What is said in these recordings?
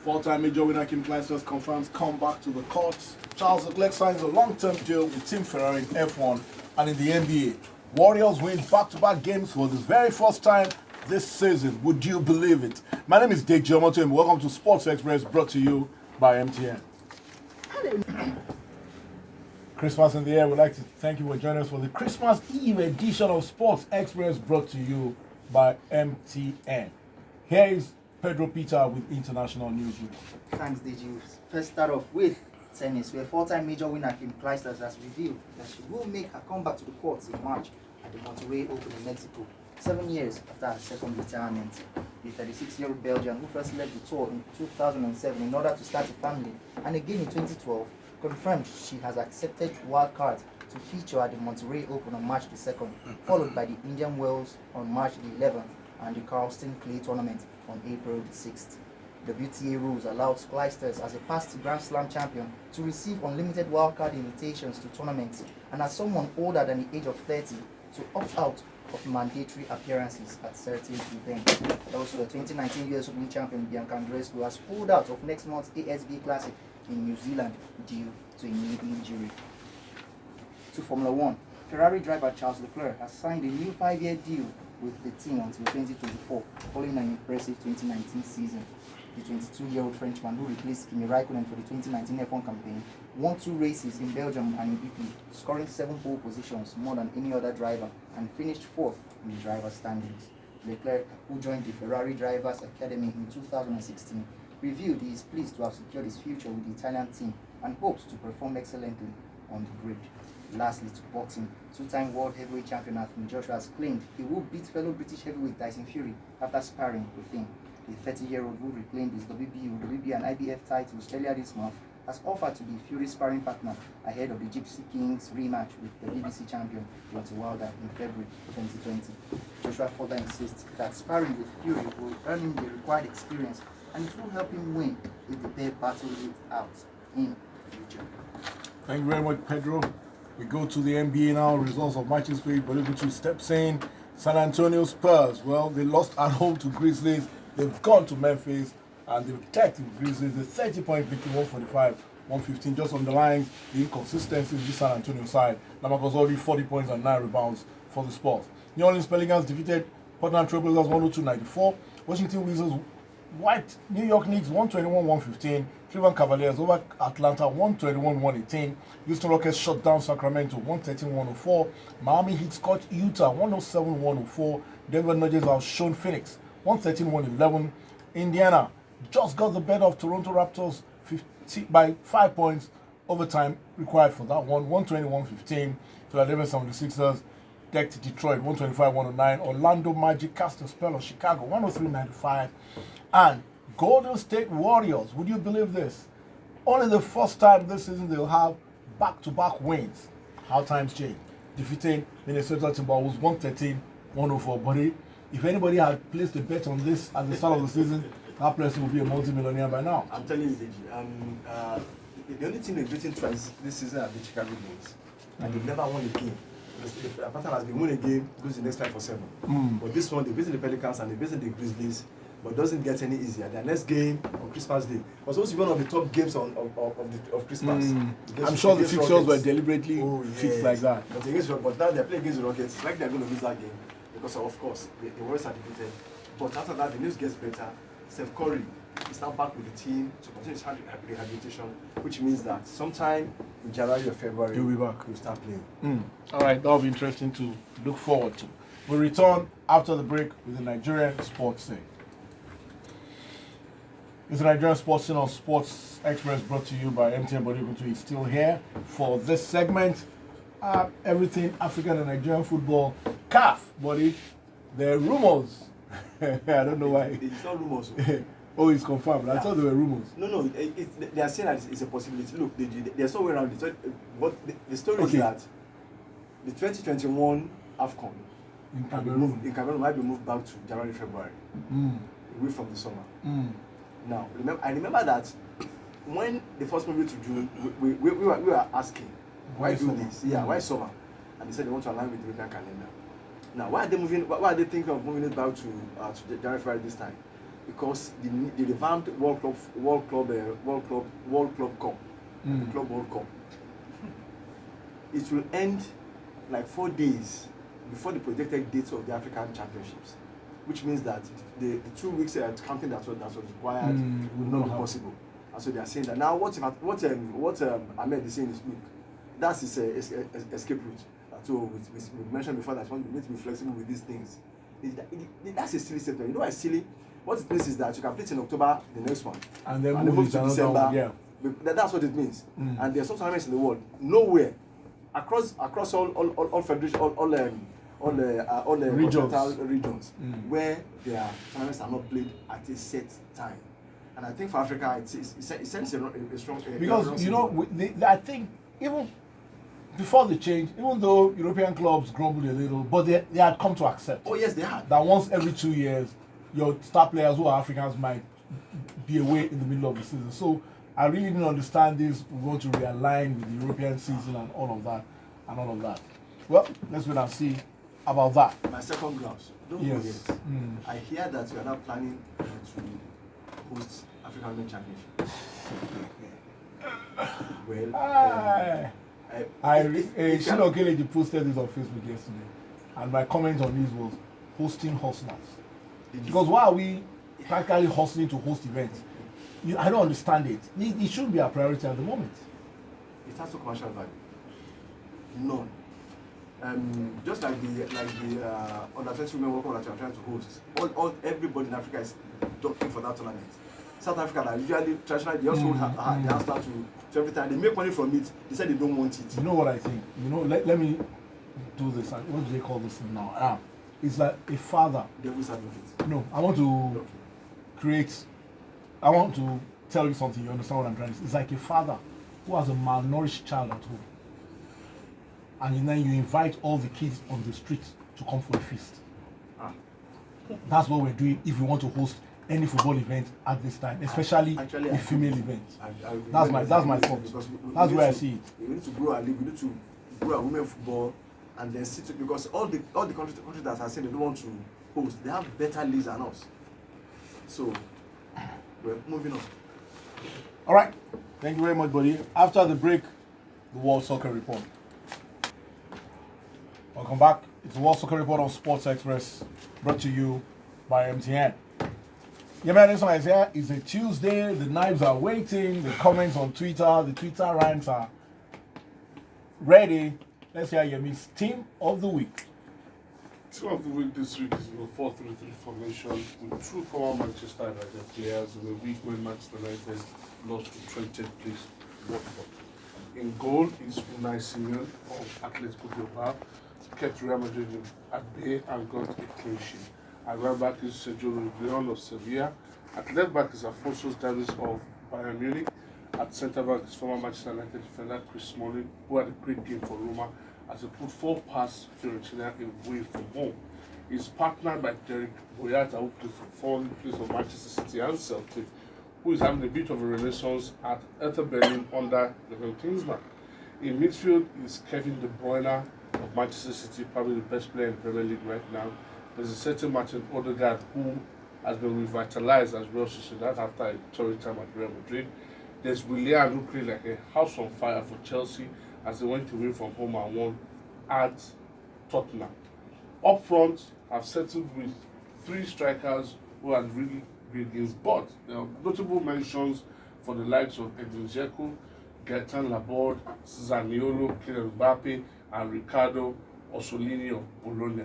Four-time Major winner Kim Clijsters confirms comeback to the courts. Charles Leclerc signs a long-term deal with Team Ferrari in F1 and in the NBA. Warriors win back-to-back games for the very first time this season. Would you believe it? My name is Dick Jomoto and welcome to Sports Express, brought to you by MTN. Christmas in the air. We'd like to thank you for joining us for the Christmas Eve edition of Sports Express, brought to you by MTN. Here is Pedro Peter with International News. Thanks, DG. First start off with tennis, where four-time major winner Kim Clijsters has revealed that she will make a comeback to the courts in March at the Monterrey Open in Mexico, 7 years after her second retirement. The 36-year-old Belgian, who first led the tour in 2007 in order to start a family, and again in 2012, confirmed she has accepted wildcard to feature at the Monterrey Open on March the 2nd, followed by the Indian Wells on March the 11th and the Charleston Clay Tournament on April the 6th. WTA rules allows Clijsters, as a past Grand Slam champion, to receive unlimited wildcard invitations to tournaments, and as someone older than the age of 30, to opt out of mandatory appearances at certain events. Also, the 2019 US Open champion Bianca Andreescu has pulled out of next month's ASB Classic in New Zealand due to a knee injury. To Formula One, Ferrari driver Charles Leclerc has signed a new 5-year deal with the team until 2024, following an impressive 2019 season. The 22-year-old Frenchman, who replaced Kimi Raikkonen for the 2019 F1 campaign, won 2 races in Belgium and in Italy, scoring 7 pole positions, more than any other driver, and finished 4th in the driver standings. Leclerc, who joined the Ferrari Drivers Academy in 2016, revealed he is pleased to have secured his future with the Italian team and hopes to perform excellently on the grid. Lastly, to boxing, 2-time world heavyweight champion Anthony Joshua has claimed he will beat fellow British heavyweight Tyson Fury after sparring with him. The 30-year-old, who reclaimed his WBO, WBA and IBF titles earlier this month, has offered to be Fury's sparring partner ahead of the Gypsy Kings rematch with the BBC champion Deontay Wilder in February 2020. Joshua further insists that sparring with Fury will earn him the required experience and it will help him win if the pair battle it out in the future. Thank you very much, Pedro. We go to the NBA now. Results of matches played. Bolivic steps in. San Antonio Spurs. Well, they lost at home to Grizzlies. They've gone to Memphis and they've tagged the Grizzlies. The 30-point victory, 145-115. Just underlines the inconsistency of the San Antonio side. Lamarcus was already 40 points and 9 rebounds for the Spurs. New Orleans Pelicans defeated Portland Trailblazers 102-94. Washington Wizards wiped New York Knicks 121-115. Cleveland Cavaliers over Atlanta 121-118. Houston Rockets shut down Sacramento 113-104. Miami Heat scorched Utah 107-104. Denver Nuggets outshone Phoenix 113-111. Indiana just got the better of Toronto Raptors by 5 points. Overtime required for that one, 120-115. Philadelphia 76ers decked Detroit 125-109. Orlando Magic cast a spell on Chicago 103-95. And Golden State Warriors, would you believe this? Only the first time this season they'll have back-to-back wins. How times change. Defeating Minnesota Timberwolves 113-104. But if anybody had placed a bet on this at the start of the season, that person will be a multi-millionaire by now. I'm telling you, Deji, the only team they've beaten twice this season are the Chicago Bulls. And they've never won a game. The pattern has been win a game, lose the next 5 or 7. But this one, they beat the Pelicans and they beat the Grizzlies. But doesn't get any easier. Their next game on Christmas Day was supposed to be one of the top games of Christmas. I'm sure the fixtures were deliberately fixed like that. But now they're playing against the Rockets. It's like they're going to lose that game because of course the Warriors are defeated. But after that, the news gets better. Steph Curry is now back with the team to continue his rehabilitation, which means that sometime in January or February he'll be back. He'll start playing. All right, that'll be interesting to look forward to. We'll return after the break with the Nigerian Sports Day. It's the Nigerian Sports Scene on Sports Express, brought to you by MTN Body is still here for this segment. Everything African and Nigerian football. CAF, buddy. There are rumors. I don't know why. It's not rumors. Oh, it's confirmed. I thought there were rumors. No. They are saying that it's a possibility. Look, there's no way around it. But the story is that the 2021 AFCON in Cameroon might be moved back to January, February, away from the summer. Now, I remember that when they first moved to June, we were asking, why do this? Yeah, why summer? And they said they want to align with the European calendar. Now, why are they thinking of moving it back to January, February this time? because the revamped World Club Cup, the Club World Cup, it will end like 4 days before the projected dates of the African Championships, which means that the 2 weeks counting that was required will not be possible. And so they are saying that now what Ahmed is saying is, look, that's his escape route. So we mentioned before that we need to be flexible with these things. That's a silly statement. You know why it's silly? What it means is that you can play it in October, the next one, and then move to December. One, yeah. That's what it means. And there are some tournaments in the world, nowhere, across all federations, all the regions where their tournaments are not played at a set time. And I think for Africa, it sends a strong because you know I think even before the change, even though European clubs grumbled a little, but they had come to accept. Oh yes, they had. That once every 2 years, your star players who are Africans might be away in the middle of the season. So I really didn't understand this. We want to realign with the European season and all of that. Well, let's wait and see about that. My second grouse. Don't go yet. I hear that we are now planning to host African Women Championship. Well, Shino Kelechi posted this on Facebook yesterday, and my comment on this was hosting hustlers. Because why are we practically hustling to host events? I don't understand it. It shouldn't be a priority at the moment. It has no commercial value. None. Just like the under 20 women World Cup that you are trying to host, everybody in Africa is jockeying for that tournament. South Africa are usually traditionally they also hold their hands down to every time. They make money from it. They say they don't want it. You know what I think? You know, let me do this. What do they call this now? It's like a father. Devil's advocate. No, I want to I want to tell you something. You understand what I'm trying to say? It's like a father who has a malnourished child at home, and then you invite all the kids on the street to come for a feast. That's what we're doing if we want to host any football event at this time, especially a female event. That's my thought. That's where I see it. We need to grow our league. We need to grow our women football, and then see because all the countries that are saying they don't want to host, they have better leagues than us. So we're moving on. All right. Thank you very much, buddy. After the break, the World Soccer Report. Welcome back. It's the World Soccer Report on Sports Express, brought to you by MTN. Yeah, man, this one is here. It's a Tuesday. The knives are waiting. The comments on Twitter, the Twitter rants are ready. Let's hear Yemi's team of the week. Team of the week this week is in the 4-3-3 formation with two former Manchester United players in a week when Manchester United lost to 20th place Watford. In goal is Unai Simon of Atletico Bilbao, kept Real Madrid at bay and got a clean sheet. At right back is Sergio Reguilón of Sevilla. At left back is Alphonso Davies of Bayern Munich. At centre back is former Manchester United defender Chris Smalling, who had a great game for Roma as he put 4 past Fiorentina away from home. He's partnered by Derek Boyata, who plays for Manchester City and Celtic, who is having a bit of a renaissance at Hertha Berlin under Jurgen Klinsmann. In midfield is Kevin De Bruyne of Manchester City, probably the best player in the Premier League right now. There's a certain Martin Odegaard who has been revitalized as Real Sociedad after a torrid time at Real Madrid. There's Willian who played like a house on fire for Chelsea as they went away from home and won at Tottenham. Up front, I've settled with 3 strikers who had really great games, but there are notable mentions for the likes of Edin Dzeko, Gaetan Laborde, Zaniolo, Kylian Mbappe, and Riccardo Orsolini of Bologna.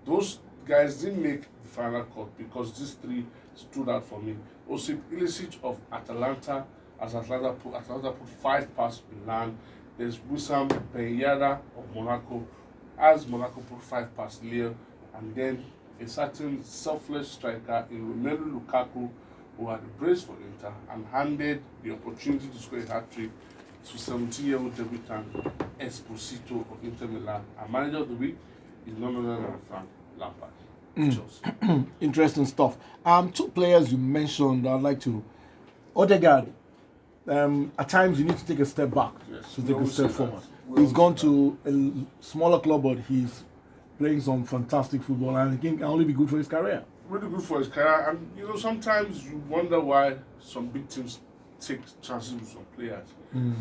Those guys didn't make the final cut because these 3 stood out for me. Osip Ilicic of Atalanta, as Atalanta put 5 past Milan. There's Wissam Ben Yedder of Monaco, as Monaco put 5 past Lille, and then a certain selfless striker in Romelu Lukaku, who had a brace for Inter and handed the opportunity to score a hat-trick to 17-year-old debutant Esposito of Inter Milan. And manager of the week is none other than Frank Lampard. Interesting stuff. 2 players you mentioned I'd like to. Odegaard, at times you need to take a step back to take a step forward. He's gone to a smaller club, but he's playing some fantastic football, and I think can only be good for his career. really good for his career. And you know, sometimes you wonder why some big teams take chances with some players.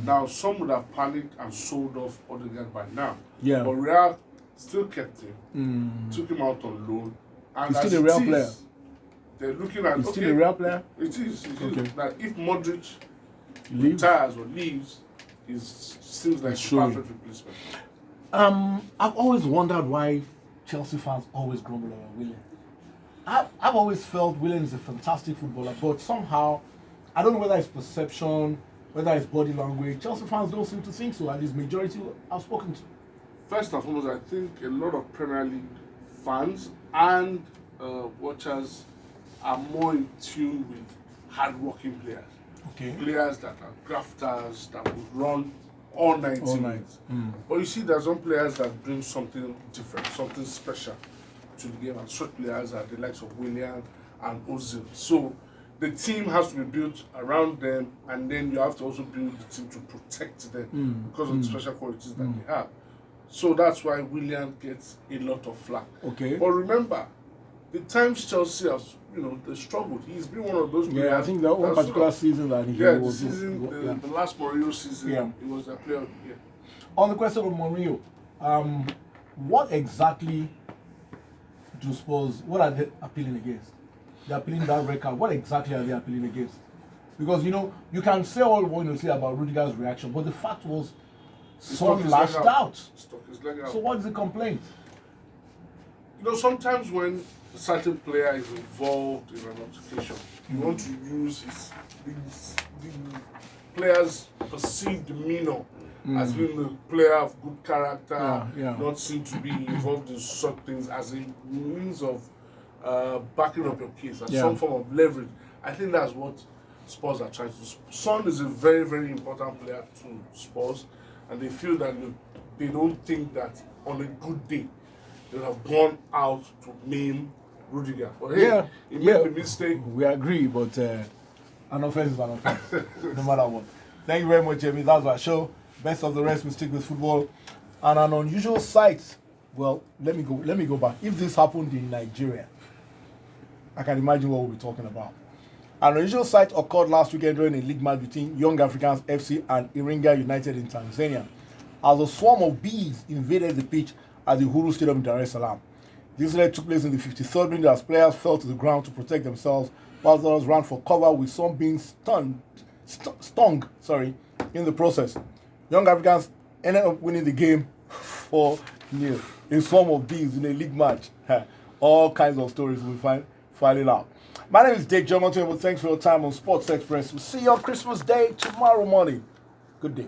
Now, some would have panicked and sold off Odegaard by now. Yeah. But Real still kept him, took him out on loan. And He's as still a it Real is, player. they're looking at He's still a Real player. It is. Okay. That if Modric Leaves. retires or leaves, it seems like It's a showing. perfect replacement. I've always wondered why Chelsea fans always grumble about Willian. I've always felt Willian is a fantastic footballer, but somehow, I don't know whether it's perception, whether it's body language. Chelsea fans don't seem to think so, at least majority I've spoken to. First and foremost, I think a lot of Premier League fans and watchers are more in tune with hard-working players. Okay. Players that are grafters, that will run all 90 All night. minutes. But you see, there's some players that bring something different, something special to the game, and such players are the likes of Willian and Ozil. So the team has to be built around them, and then you have to also build the team to protect them because of the special qualities that they have. So that's why Willian gets a lot of flack. Okay. But remember, the times Chelsea has, they struggled. He's been one of those players. Yeah, I think that one that's particular sort season that he of, yeah, the was. season, the last Mourinho season, Yeah. he was a player. Yeah. On the question of Mourinho, what exactly do Spurs, what are they appealing against? They're appealing that record. What exactly are they appealing against? Because, you can say all what you say about Rudiger's reaction, but the fact was, stuck Son his lashed leg out. Stuck his leg out. So what is the complaint? Sometimes when a certain player is involved in an altercation, you want to use the player's perceived demeanor as being a player of good character, Yeah. not seen to be involved in such things as a means of backing up your case, as Yeah. some form of leverage. I think that's what Spurs are trying to do. Son is a very, very important player to Spurs, and they feel that they don't think that on a good day they would have gone out to name Rudiger. But hey, he made the mistake. We agree, but an offense is an offense, no matter what. Thank you very much, Jamie. That's our show. Best of the rest, we stick with football. And an unusual sight. Well, let me go back. If this happened in Nigeria, I can imagine what we'll be talking about. An unusual sight occurred last weekend during a league match between Young Africans FC and Iringa United in Tanzania, as a swarm of bees invaded the pitch at the Uhuru Stadium in Dar es Salaam. This incident took place in the 53rd minute as players fell to the ground to protect themselves, while others ran for cover, with some being stung in the process. Young Africans ended up winning the game 4-0. A swarm of bees in a league match. All kinds of stories we'll find filing out. My name is Dave Jomonton. Well, thanks for your time on Sports Express. We'll see you on Christmas Day tomorrow morning. Good day.